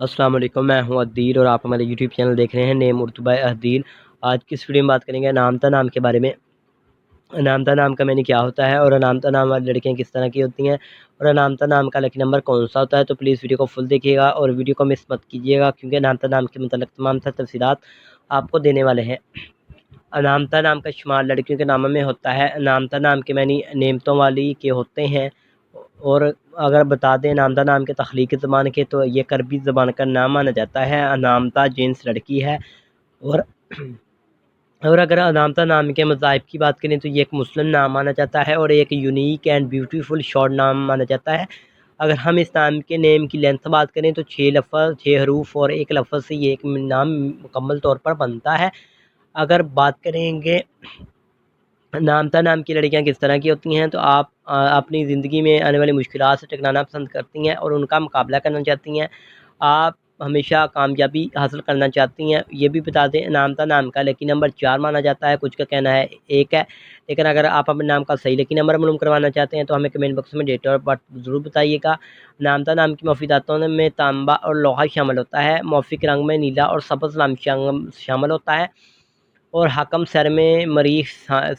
السلام علیکم، میں ہوں عدیل اور آپ ہمارے یوٹیوب چینل دیکھ رہے ہیں نیم اردو بائی عدیل۔ آج کی اس ویڈیو میں بات کریں گے انامتا نام کے بارے میں۔ انامتا نام کا معنی کیا ہوتا ہے اور انامتا نام والی لڑکیاں کس طرح کی ہوتی ہیں اور انامتا نام کا لکی نمبر کون سا ہوتا ہے، تو پلیز ویڈیو کو فل دیکھیے گا اور ویڈیو کو مس مت کیجیے گا، کیونکہ انامتا نام کے متعلق تمام تر تفصیلات آپ کو دینے والے ہیں۔ انامتا نام کا شمار لڑکیوں کے ناموں میں ہوتا ہے۔ انامتا نام کے معنی نعمتوں والی کے ہوتے ہیں، اور اگر بتا دیں انامتا نام کے تخلیقی زبان کے، تو یہ کربی زبان کا نام مانا جاتا ہے۔ انامتا جنس لڑکی ہے، اور اگر انامتا نام کے مذاہب کی بات کریں تو یہ ایک مسلم نام مانا جاتا ہے اور ایک یونیک اینڈ بیوٹیفل شارٹ نام مانا جاتا ہے۔ اگر ہم اس نام کے نیم کی لینتھ بات کریں تو 6 حروف اور ایک لفظ سے یہ ایک نام مکمل طور پر بنتا ہے۔ اگر بات کریں گے انامتا نام کی لڑکیاں کس طرح کی ہوتی ہیں، تو آپ اپنی زندگی میں آنے والی مشکلات سے ٹکرانا پسند کرتی ہیں اور ان کا مقابلہ کرنا چاہتی ہیں۔ آپ ہمیشہ کامیابی حاصل کرنا چاہتی ہیں۔ یہ بھی بتا دیں انامتا نام کا لکی نمبر 4 مانا جاتا ہے، کچھ کا کہنا ہے 1 ہے، لیکن اگر آپ اپنے نام کا صحیح لکی نمبر معلوم کروانا چاہتے ہیں تو ہمیں کمنٹ باکس میں ڈیٹ اور برتھ ضرور بتائیے گا۔ انامتا نام کی مفیداتوں میں تانبا اور لوہا شامل ہوتا ہے، موافق رنگ میں نیلا اور سبز رنگ شامل ہوتا ہے، اور حکم سیارے میں مریخ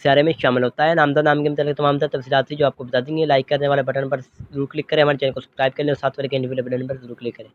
سیارے میں شامل ہوتا ہے۔ انامتا نام کے متعلق تمام تر تفصیلات جو آپ کو بتا دیں گے، لائک کرنے والے بٹن پر ضرور کلک کریں، ہمارے چینل کو سبسکرائب کریں اور ساتھ والے گھنٹی والے بٹن پر ضرور کلک کریں۔